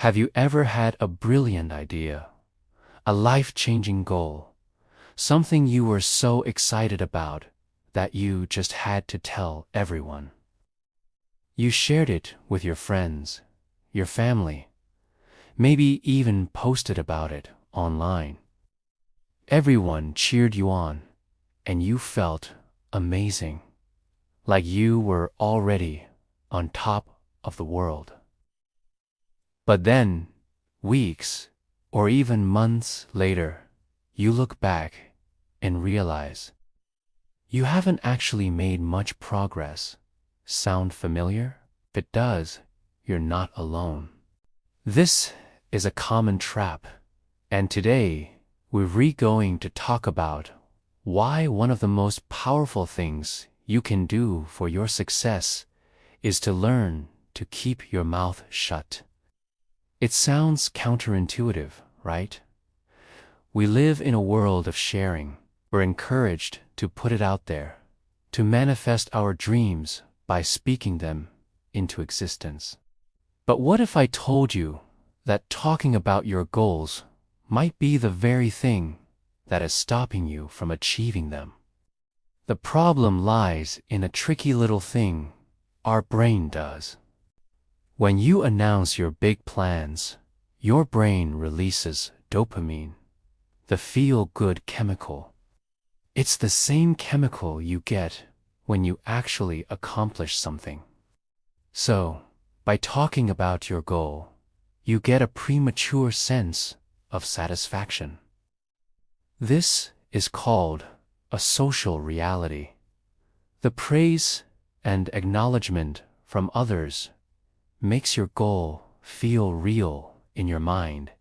Have you ever had a brilliant idea, a life-changing goal, something you were so excited about that you just had to tell everyone? You shared it with your friends, your family, maybe even posted about it online. Everyone cheered you on, and you felt amazing, like you were already on top of the world. But then, weeks or even months later, you look back and realize you haven't actually made much progress. Sound familiar? If it does, you're not alone. This is a common trap, and today we're going to talk about why one of the most powerful things you can do for your success is to learn to keep your mouth shut. It sounds counterintuitive, right? We live in a world of sharing. We're encouraged to put it out there, to manifest our dreams by speaking them into existence. But what if I told you that talking about your goals might be the very thing that is stopping you from achieving them? The problem lies in a tricky little thing our brain does. When you announce your big plans, your brain releases dopamine, the feel-good chemical. It's the same chemical you get when you actually accomplish something. So, by talking about your goal, you get a premature sense of satisfaction. This is called a social reality. The praise and acknowledgement from others makes your goal feel real in your mind,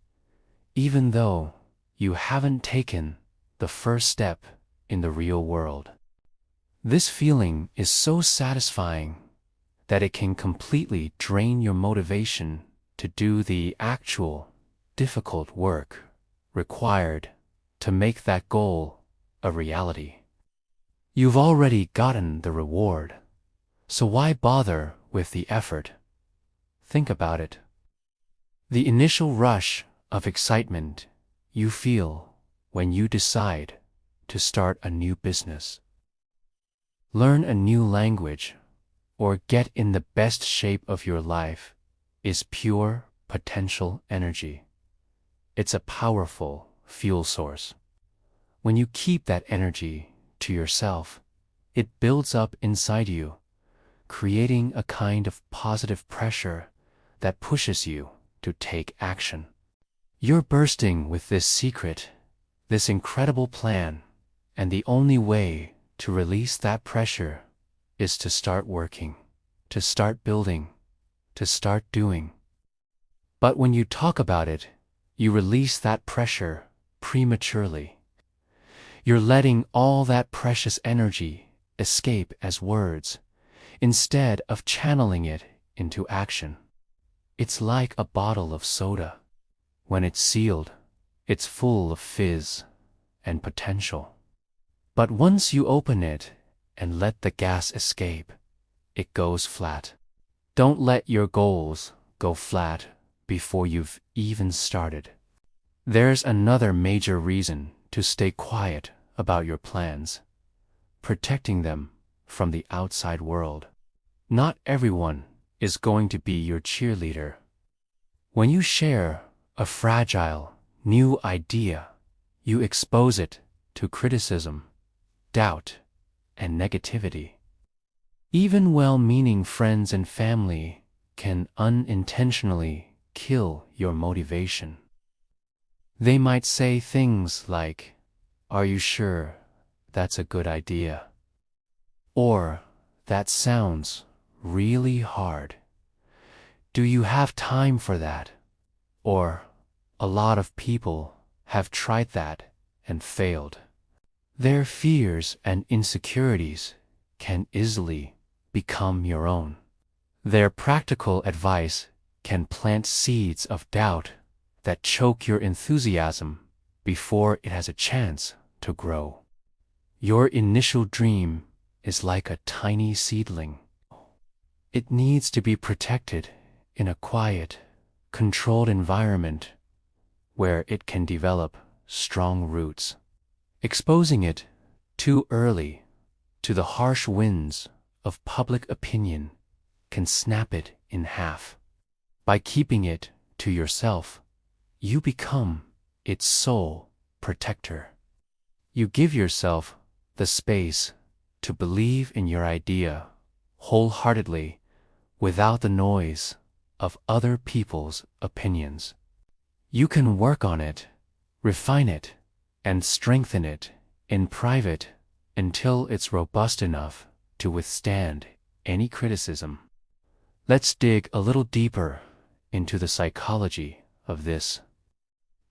even though you haven't taken the first step in the real world. This feeling is so satisfying that it can completely drain your motivation to do the actual, difficult work required to make that goal a reality. You've already gotten the reward, so why bother with the effort? Think about it. The initial rush of excitement you feel when you decide to start a new business, learn a new language, or get in the best shape of your life is pure potential energy. It's a powerful fuel source. When you keep that energy to yourself, it builds up inside you, creating a kind of positive pressure that pushes you to take action. You're bursting with this secret, this incredible plan, and the only way to release that pressure is to start working, to start building, to start doing. But when you talk about it, you release that pressure prematurely. You're letting all that precious energy escape as words, instead of channeling it into action. It's like a bottle of soda. When it's sealed, it's full of fizz and potential. But once you open it and let the gas escape, it goes flat. Don't let your goals go flat before you've even started. There's another major reason to stay quiet about your plans, protecting them from the outside world. Not everyone is going to be your cheerleader. When you share a fragile, new idea, you expose it to criticism, doubt, and negativity. Even well-meaning friends and family can unintentionally kill your motivation. They might say things like, "Are you sure that's a good idea?" Or, "That sounds really hard. Do you have time for that?" Or, "A lot of people have tried that and failed." Their fears and insecurities can easily become your own. Their practical advice can plant seeds of doubt that choke your enthusiasm before it has a chance to grow. Your initial dream is like a tiny seedling. It needs to be protected in a quiet, controlled environment where it can develop strong roots. Exposing it too early to the harsh winds of public opinion can snap it in half. By keeping it to yourself, you become its sole protector. You give yourself the space to believe in your idea wholeheartedly without the noise of other people's opinions. You can work on it, refine it, and strengthen it in private until it's robust enough to withstand any criticism. Let's dig a little deeper into the psychology of this.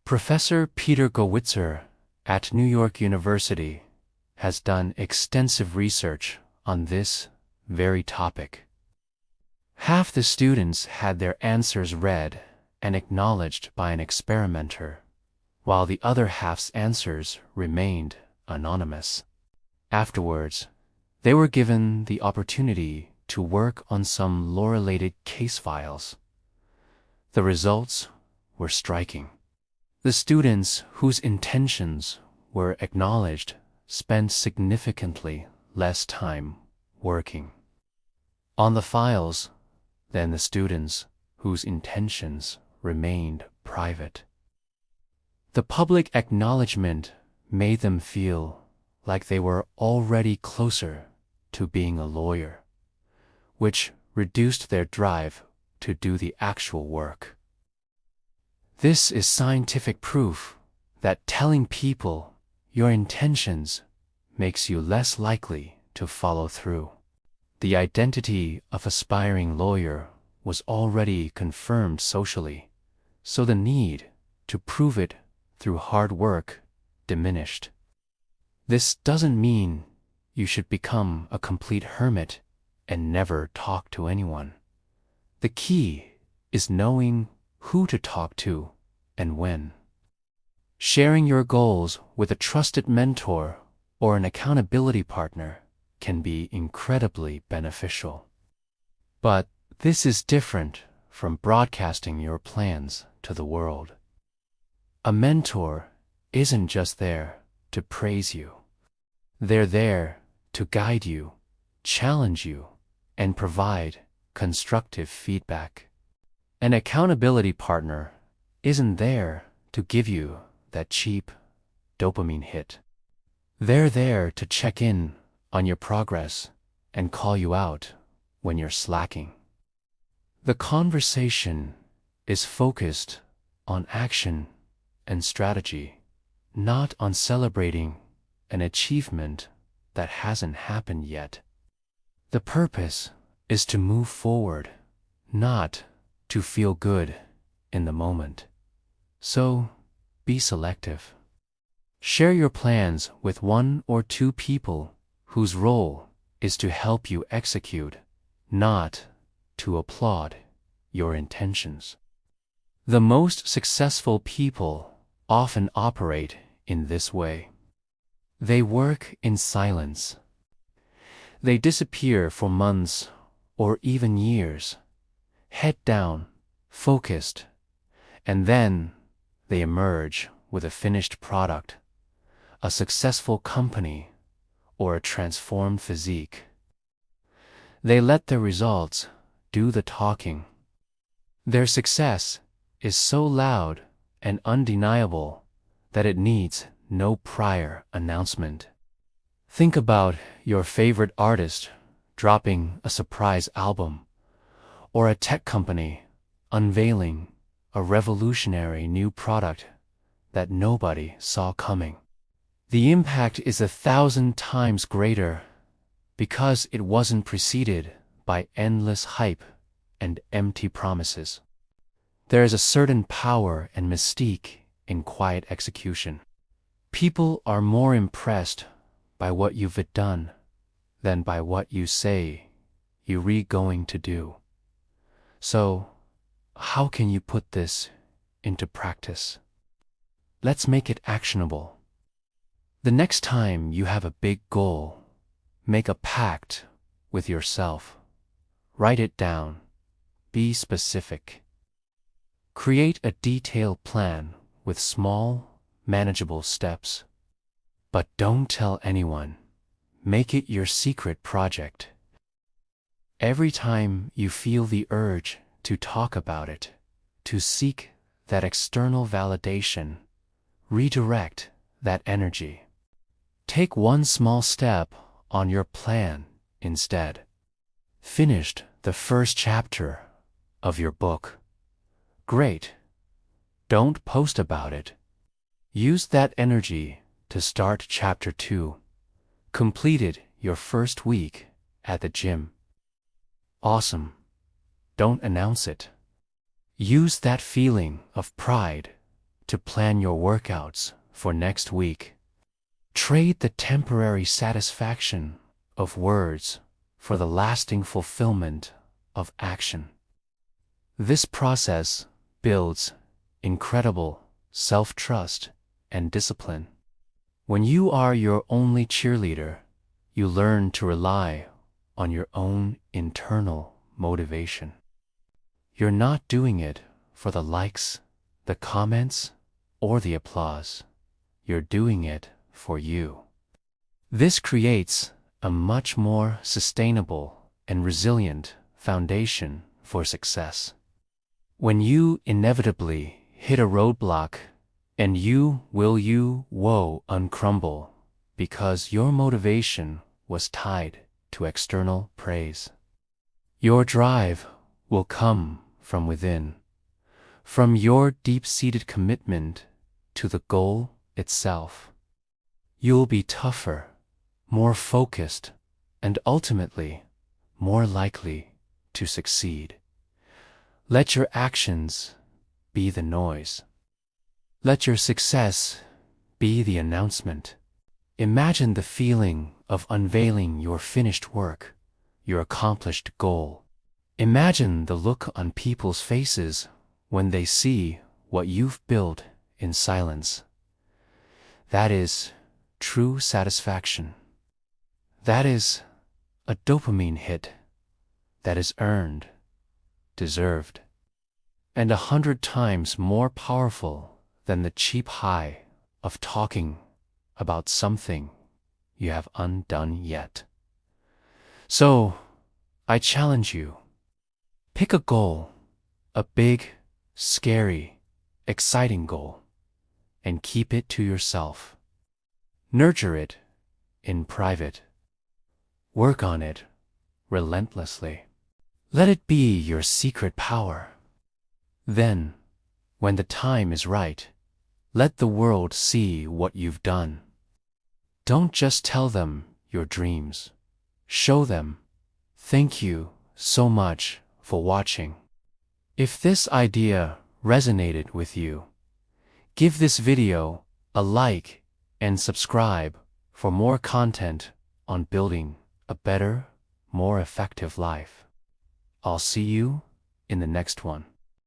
Professor Peter Gowitzer at New York University has done extensive research on this very topic. Half the students had their answers read and acknowledged by an experimenter, while the other half's answers remained anonymous. Afterwards, they were given the opportunity to work on some law-related case files. The results were striking. The students whose intentions were acknowledged spent significantly less time working on the files than the students whose intentions remained private. The public acknowledgement made them feel like they were already closer to being a lawyer, which reduced their drive to do the actual work. This is scientific proof that telling people your intentions makes you less likely to follow through. The identity of aspiring lawyer was already confirmed socially, so the need to prove it through hard work diminished. This doesn't mean you should become a complete hermit and never talk to anyone. The key is knowing who to talk to and when. Sharing your goals with a trusted mentor or an accountability partner can be incredibly beneficial. But this is different from broadcasting your plans to the world. A mentor isn't just there to praise you. They're there to guide you, challenge you, and provide constructive feedback. An accountability partner isn't there to give you that cheap dopamine hit. They're there to check in on your progress and call you out when you're slacking. The conversation is focused on action and strategy, not on celebrating an achievement that hasn't happened yet. The purpose is to move forward, not to feel good in the moment. So, be selective. Share your plans with 1 or 2 people whose role is to help you execute, not to applaud your intentions. The most successful people often operate in this way. They work in silence. They disappear for months or even years, head down, focused, and then they emerge with a finished product, a successful company, or a transformed physique. They let the results do the talking. Their success is so loud and undeniable that it needs no prior announcement. Think about your favorite artist dropping a surprise album, or a tech company unveiling a revolutionary new product that nobody saw coming. The impact is 1,000 times greater because it wasn't preceded by endless hype and empty promises. There is a certain power and mystique in quiet execution. People are more impressed by what you've done than by what you say you're going to do. So, how can you put this into practice? Let's make it actionable. The next time you have a big goal, make a pact with yourself. Write it down. Be specific. Create a detailed plan with small, manageable steps. But don't tell anyone. Make it your secret project. Every time you feel the urge to talk about it, to seek that external validation, redirect that energy. Take one small step on your plan instead. Finished the first chapter of your book. Great. Don't post about it. Use that energy to start chapter 2. Completed your first week at the gym. Awesome. Don't announce it. Use that feeling of pride to plan your workouts for next week. Trade the temporary satisfaction of words for the lasting fulfillment of action. This process builds incredible self-trust and discipline. When you are your only cheerleader, you learn to rely on your own internal motivation. You're not doing it for the likes, the comments, or the applause. You're doing it for you. This creates a much more sustainable and resilient foundation for success. When you inevitably hit a roadblock, and you will uncrumble because your motivation was tied to external praise. Your drive will come from within, from your deep-seated commitment to the goal itself. You'll be tougher, more focused, and ultimately more likely to succeed. Let your actions be the noise. Let your success be the announcement. Imagine the feeling of unveiling your finished work, your accomplished goal. Imagine the look on people's faces when they see what you've built in silence. That is true satisfaction. That is a dopamine hit that is earned, deserved, and 100 times more powerful than the cheap high of talking about something you have undone yet. So, I challenge you. Pick a goal, a big, scary, exciting goal, and keep it to yourself. Nurture it in private. Work on it relentlessly. Let it be your secret power. Then, when the time is right, let the world see what you've done. Don't just tell them your dreams. Show them. Thank you so much for watching. If this idea resonated with you, give this video a like and subscribe for more content on building a better, more effective life. I'll see you in the next one.